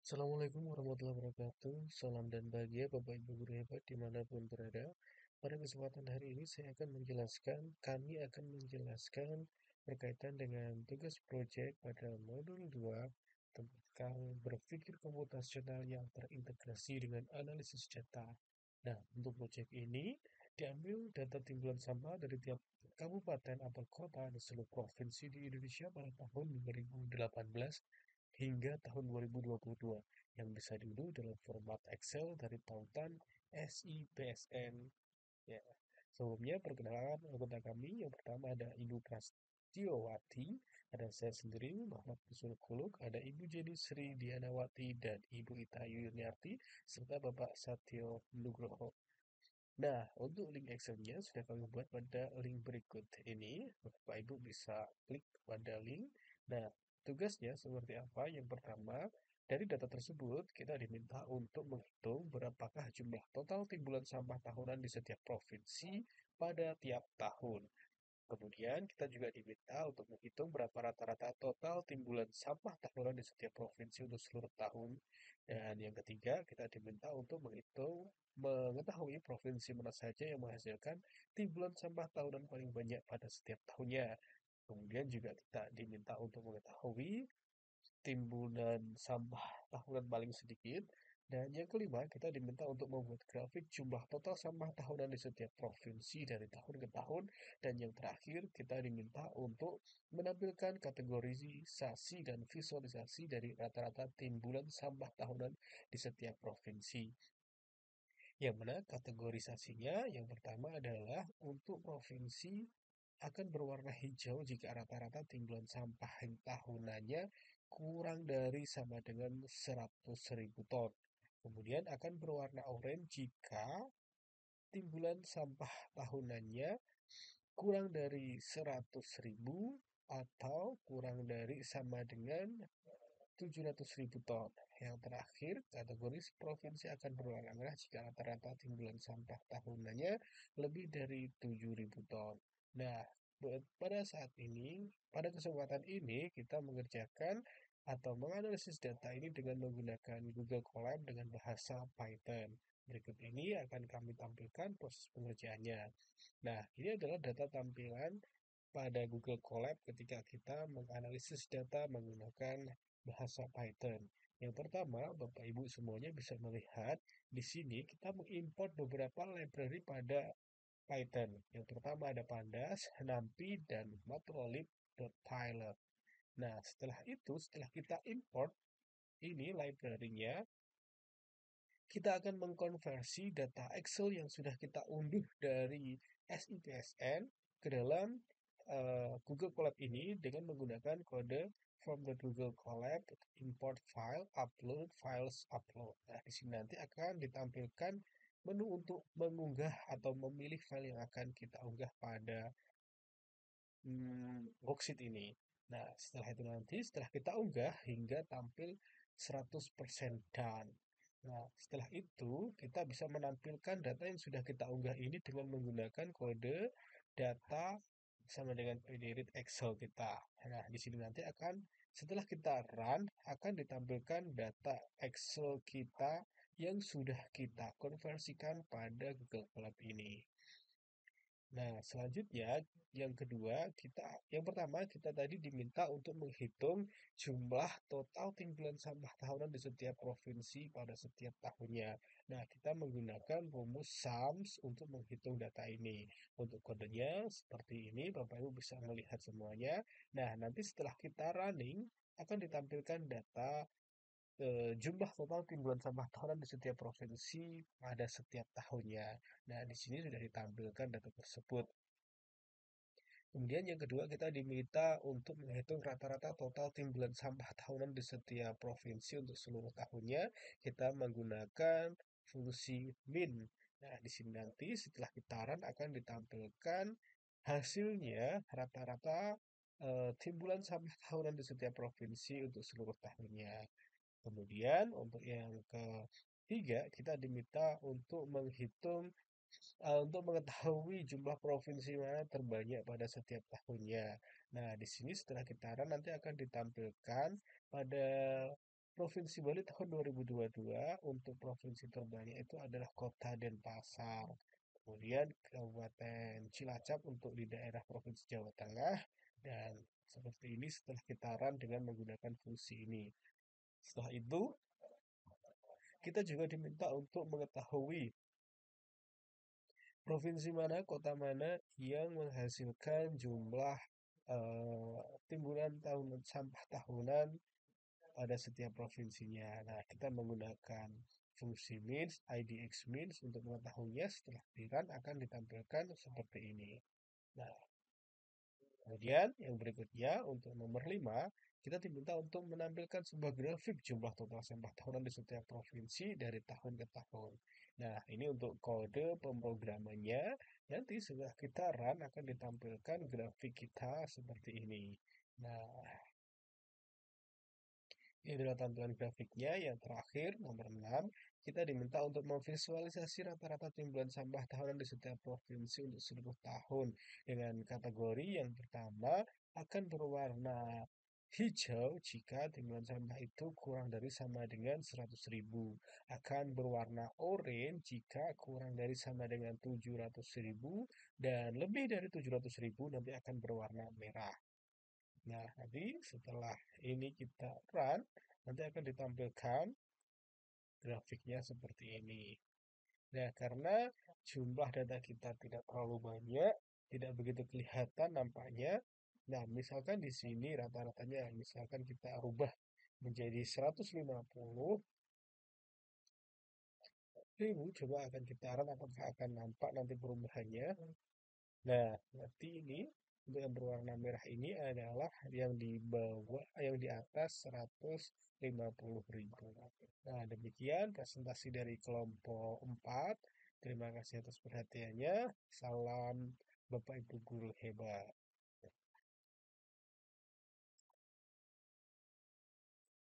Assalamualaikum warahmatullahi wabarakatuh. Salam dan bahagia Bapak Ibu guru hebat dimanapun berada. Pada kesempatan hari ini kami akan menjelaskan berkaitan dengan tugas proyek pada modul 2 tentang berpikir komputasional yang terintegrasi dengan analisis data. Nah, untuk proyek ini diambil data timbulan sampah dari tiap kabupaten atau kota di seluruh provinsi di Indonesia pada tahun 2018 hingga tahun 2022 yang bisa diunduh dalam format Excel dari tautan SIPSN. Ya, sebelumnya perkenalkan anggota kami. Yang pertama ada Ibu Prastiowati, ada saya sendiri Muhammad Sulkuluk, ada Ibu Jenny Sri Dianawati dan Ibu Ita Yuniarti serta Bapak Satyo Nugroho. Nah, untuk link Excel-nya sudah kami buat pada link berikut ini. Bapak Ibu bisa klik pada link. Nah, tugasnya seperti apa? Yang pertama, dari data tersebut kita diminta untuk menghitung berapakah jumlah total timbulan sampah tahunan di setiap provinsi pada tiap tahun. Kemudian kita juga diminta untuk menghitung berapa rata-rata total timbulan sampah tahunan di setiap provinsi untuk seluruh tahun. Dan yang ketiga, kita diminta untuk mengetahui provinsi mana saja yang menghasilkan timbulan sampah tahunan paling banyak pada setiap tahunnya. Kemudian juga kita diminta untuk mengetahui timbunan sampah tahunan paling sedikit. Dan yang kelima, kita diminta untuk membuat grafik jumlah total sampah tahunan di setiap provinsi dari tahun ke tahun. Dan yang terakhir, kita diminta untuk menampilkan kategorisasi dan visualisasi dari rata-rata timbulan sampah tahunan di setiap provinsi. Yang mana kategorisasinya yang pertama adalah untuk provinsi akan berwarna hijau jika rata-rata timbulan sampah tahunannya kurang dari sama dengan 100.000 ton. Kemudian akan berwarna oranye jika timbulan sampah tahunannya kurang dari 100.000 atau kurang dari sama dengan 700.000 ton. Yang terakhir, kategori provinsi akan berwarna merah jika rata-rata timbulan sampah tahunannya lebih dari 7.000 ton. Nah, pada saat ini, pada kesempatan ini kita mengerjakan atau menganalisis data ini dengan menggunakan Google Colab dengan bahasa Python. Berikut ini akan kami tampilkan proses pengerjaannya. Nah, ini adalah data tampilan pada Google Colab ketika kita menganalisis data menggunakan bahasa Python. Yang pertama, Bapak Ibu semuanya bisa melihat di sini kita mengimport beberapa library pada Python. Yang pertama ada Pandas, NumPy, dan Matplotlib.py. Nah, setelah kita import ini library-nya, kita akan mengkonversi data Excel yang sudah kita unduh dari SIPSN ke dalam Google Colab ini dengan menggunakan kode from the Google Colab import file upload files upload. Nah, di sini nanti akan ditampilkan menu untuk mengunggah atau memilih file yang akan kita unggah pada worksheet ini. Nah, setelah kita unggah hingga tampil 100% done. Nah, setelah itu kita bisa menampilkan data yang sudah kita unggah ini dengan menggunakan kode data sama dengan pdread Excel kita. Nah, di sini nanti setelah kita run akan ditampilkan data Excel kita yang sudah kita konversikan pada Google Colab ini. Nah, selanjutnya yang pertama kita tadi diminta untuk menghitung jumlah total timbulan sampah tahunan di setiap provinsi pada setiap tahunnya. Nah, kita menggunakan rumus SUMS untuk menghitung data ini. Untuk kodenya seperti ini, Bapak Ibu bisa melihat semuanya. Nah, nanti setelah kita running akan ditampilkan data jumlah total timbulan sampah tahunan di setiap provinsi pada setiap tahunnya. Nah, di sini sudah ditampilkan data tersebut. Kemudian yang kedua kita diminta untuk menghitung rata-rata total timbulan sampah tahunan di setiap provinsi untuk seluruh tahunnya. Kita menggunakan fungsi min. Nah, di sini nanti setelah kita run akan ditampilkan hasilnya rata-rata timbulan sampah tahunan di setiap provinsi untuk seluruh tahunnya. Kemudian untuk yang ketiga kita diminta untuk mengetahui jumlah provinsi mana terbanyak pada setiap tahunnya. Nah, di sini setelah kita run nanti akan ditampilkan pada Provinsi Bali tahun 2022 untuk provinsi terbanyak itu adalah Kota Denpasar. Kemudian Kabupaten Cilacap untuk di daerah Provinsi Jawa Tengah. Dan seperti ini setelah kita run dengan menggunakan fungsi ini. Setelah itu, kita juga diminta untuk mengetahui provinsi mana, kota mana yang menghasilkan jumlah timbulan sampah tahunan pada setiap provinsinya. Nah, kita menggunakan fungsi means, IDX means untuk mengetahuinya setelah di-run akan ditampilkan seperti ini. Nah, kemudian yang berikutnya untuk nomor 5, kita diminta untuk menampilkan sebuah grafik jumlah total sampah tahunan di setiap provinsi dari tahun ke tahun. Nah, ini untuk kode pemrogramannya. Nanti setelah kita run akan ditampilkan grafik kita seperti ini. Nah, ini adalah tampilan grafiknya. Yang terakhir, nomor 6, kita diminta untuk memvisualisasi rata-rata timbulan sampah tahunan di setiap provinsi untuk seluruh tahun. Dengan kategori yang pertama akan berwarna hijau jika timbulan sampah itu kurang dari sama dengan 100.000. Akan berwarna oranye jika kurang dari sama dengan 700.000. Dan lebih dari 700.000 nanti akan berwarna merah. Nah, nanti setelah ini kita run, nanti akan ditampilkan grafiknya seperti ini. Nah, karena jumlah data kita tidak terlalu banyak, tidak begitu kelihatan nampaknya. Nah, misalkan di sini rata-ratanya, misalkan kita rubah menjadi 150.000, coba akan kita run apakah akan nampak nanti perubahannya. Nah, nanti ini untuk yang berwarna merah ini adalah yang di bawah, yang di atas 150.000. Nah, demikian presentasi dari kelompok 4. Terima kasih atas perhatiannya. Salam Bapak Ibu guru hebat.